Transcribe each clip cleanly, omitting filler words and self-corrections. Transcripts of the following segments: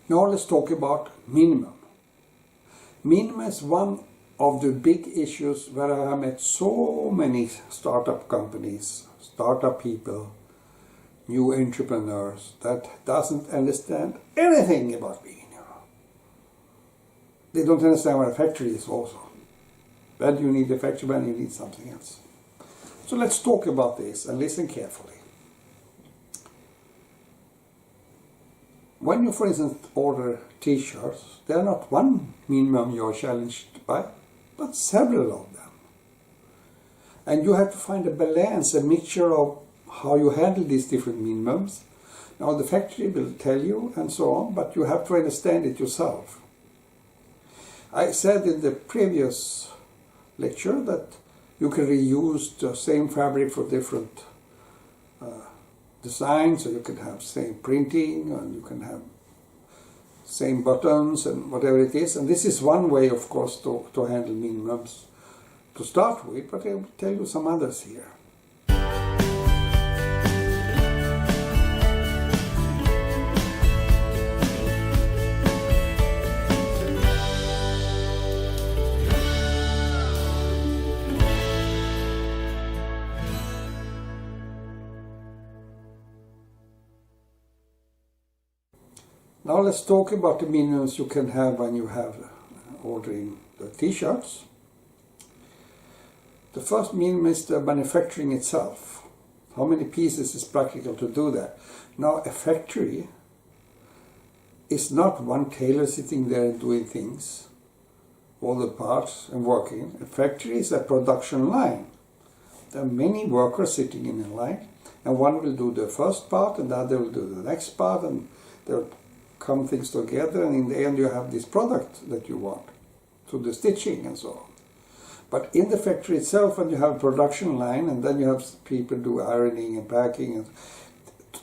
Now let's talk about minimum. Minimum is one of the big issues where I have met so many startup companies, startup people, new entrepreneurs that doesn't understand anything about minimum. They don't understand what a factory is also. When you need a factory, when you need something else. So let's talk about this and listen carefully. When you, for instance, order t-shirts, there are not one minimum you are challenged by, but several of them. And you have to find a balance, a mixture of how you handle these different minimums. Now the factory will tell you and so on, but you have to understand it yourself. I said in the previous lecture that you can reuse the same fabric for different designs, so you can have same printing and you can have same buttons and whatever it is. And this is one way, of course, to handle minimums to start with, but I will tell you some others here. Now let's talk about the minimums you can have when you have ordering the t-shirts. The first minimum is the manufacturing itself. How many pieces is practical to do that? Now a factory is not one tailor sitting there and doing things, all the parts and working. A factory is a production line. There are many workers sitting in a line, and one will do the first part and the other will do the next part, and they'll come things together, and in the end you have this product that you want, to the stitching and so on. But in the factory itself, when you have a production line and then you have people do ironing and packing, and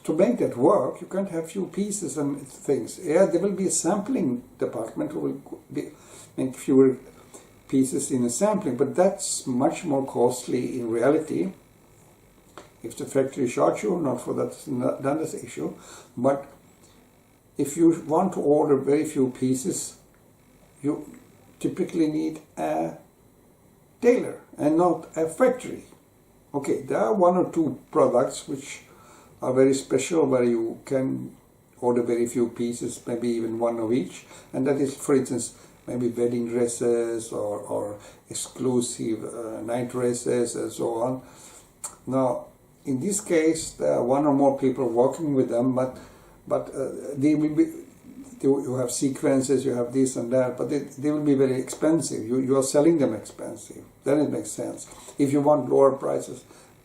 to make that work you can't have few pieces and things. Yeah, there will be a sampling department who will make fewer pieces in a sampling, but that's much more costly in reality. If the factory charges you, not for that, not this issue, but if you want to order very few pieces, you typically need a tailor and not a factory. Okay, there are one or two products which are very special where you can order very few pieces, maybe even one of each, and that is, for instance, maybe wedding dresses or exclusive night dresses and so on. Now, in this case, there are one or more people working with them, but they will be, you have sequences, you have this and that, but they will be very expensive. You are selling them expensive. Then it makes sense. If you want lower prices,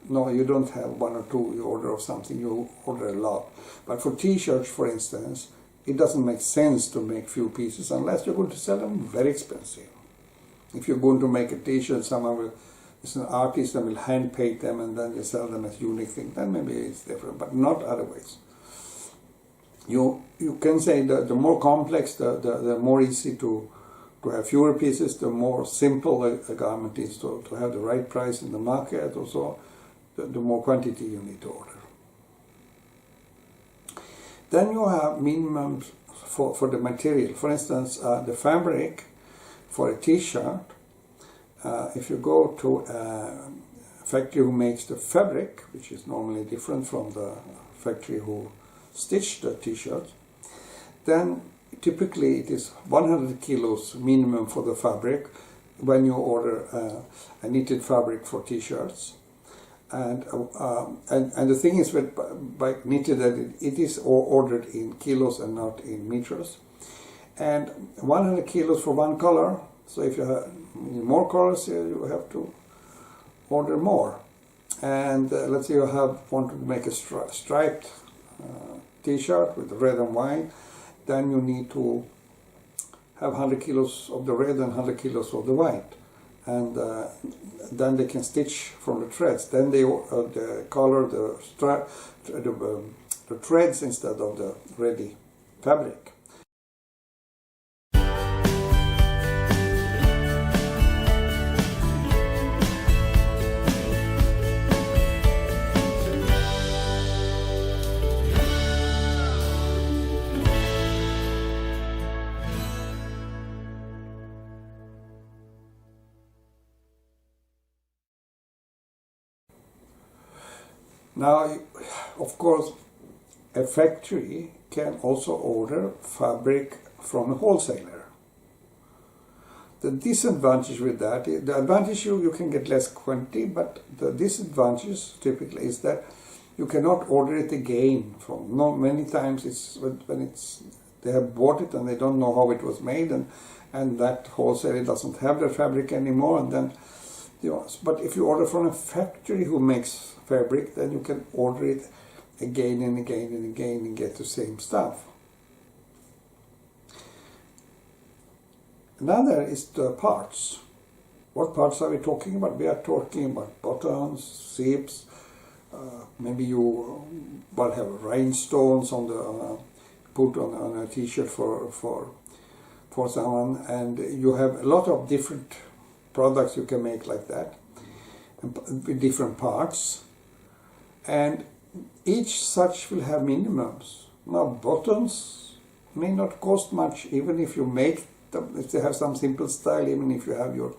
no, you don't have one or two, you order of something, you order a lot. But for t-shirts, for instance, it doesn't make sense to make few pieces unless you're going to sell them very expensive. If you're going to make a t-shirt, someone will, it's an artist and will hand paint them and then you sell them as unique thing, then maybe it's different, but not otherwise. You can say that the more complex, the more easy to have fewer pieces, the more simple a garment is to have the right price in the market, or so, the more quantity you need to order. Then you have minimums for the material. For instance, the fabric for a t-shirt, if you go to a factory who makes the fabric, which is normally different from the factory who stitch the t-shirt, then typically it is 100 kilos minimum for the fabric when you order a knitted fabric for t-shirts. And the thing is that by knitted, that it is ordered in kilos and not in meters. And 100 kilos for one color, so if you have more colors, you have to order more. And let's say you want to make a striped t-shirt with red and white, then you need to have 100 kilos of the red and 100 kilos of the white, and then they can stitch from the threads. Then they color the threads instead of the ready fabric. Now, of course, a factory can also order fabric from a wholesaler. The disadvantage with that, the advantage you can get less quantity, but the disadvantage typically is that you cannot order it again from. Many times it's when they have bought it and they don't know how it was made, and that wholesaler doesn't have the fabric anymore, and then but if you order from a factory who makes fabric, then you can order it again and again and again and get the same stuff. Another is the parts. What parts are we talking about? We are talking about buttons, zips, maybe you will have rhinestones on the put on a t-shirt for someone, and you have a lot of different products you can make like that with different parts, and each such will have minimums. Now buttons may not cost much, even if you make them, if they have some simple style, even if you have your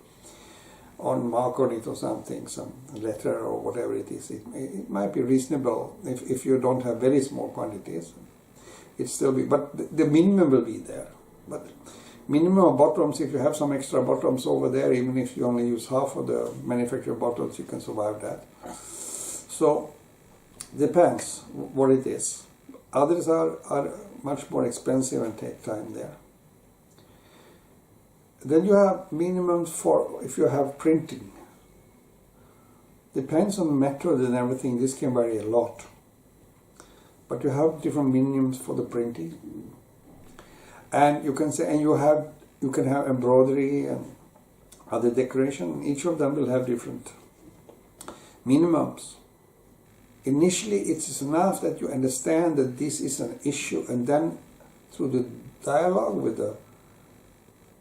own mark on it or something, some letter or whatever it is, it might be reasonable if you don't have very small quantities. It still be, but the minimum will be there. But minimum of bottoms, if you have some extra bottoms over there, even if you only use half of the manufactured bottoms, you can survive that. So depends what it is. Others are much more expensive and take time there. Then you have minimums for if you have printing. Depends on the method and everything. This can vary a lot. But you have different minimums for the printing. And you can say, and you can have embroidery and other decoration. Each of them will have different minimums. Initially, it is enough that you understand that this is an issue, and then through the dialogue with the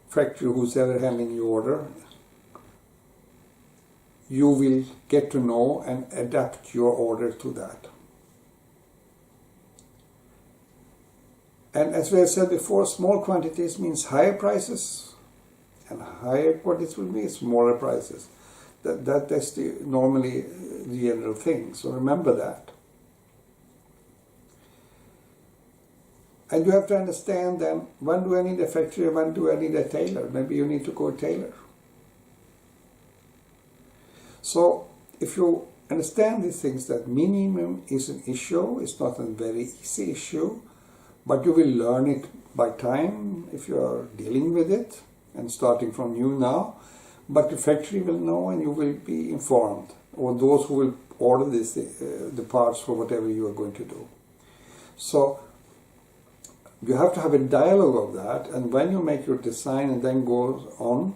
factory, who's ever handling your order, you will get to know and adapt your order to that. And as we have said before, small quantities means higher prices, and higher quantities will mean smaller prices. That's normally the general thing, so remember that. And you have to understand then, when do I need a factory, when do I need a tailor? Maybe you need to go to a tailor. So if you understand these things, that minimum is an issue, it's not a very easy issue, but you will learn it by time if you are dealing with it and starting from you now. But the factory will know and you will be informed, or those who will order the parts for whatever you are going to do. So you have to have a dialogue of that, and when you make your design and then goes on,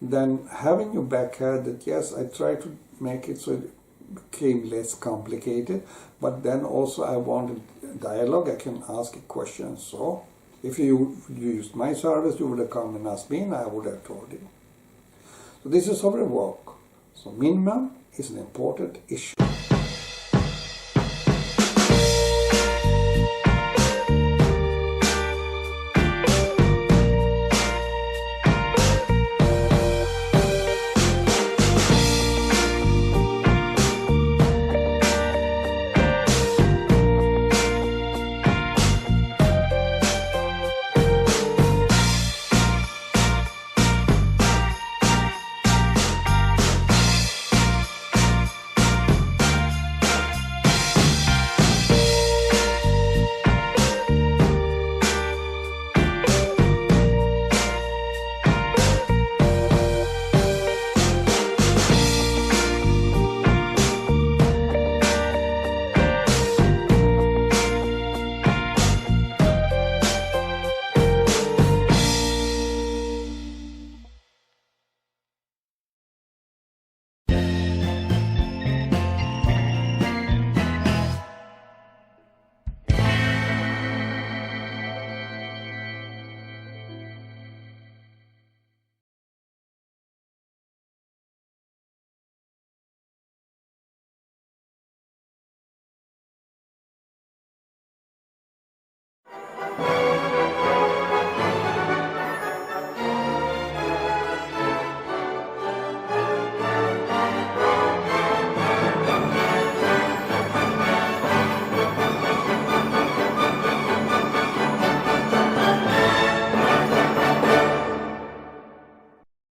then having your backhead that yes, I try to make it so it became less complicated, but then also I wanted dialogue, I can ask a question. So if you used my service, you would have come and asked me and I would have told you. So this is how we work. So minimum is an important issue.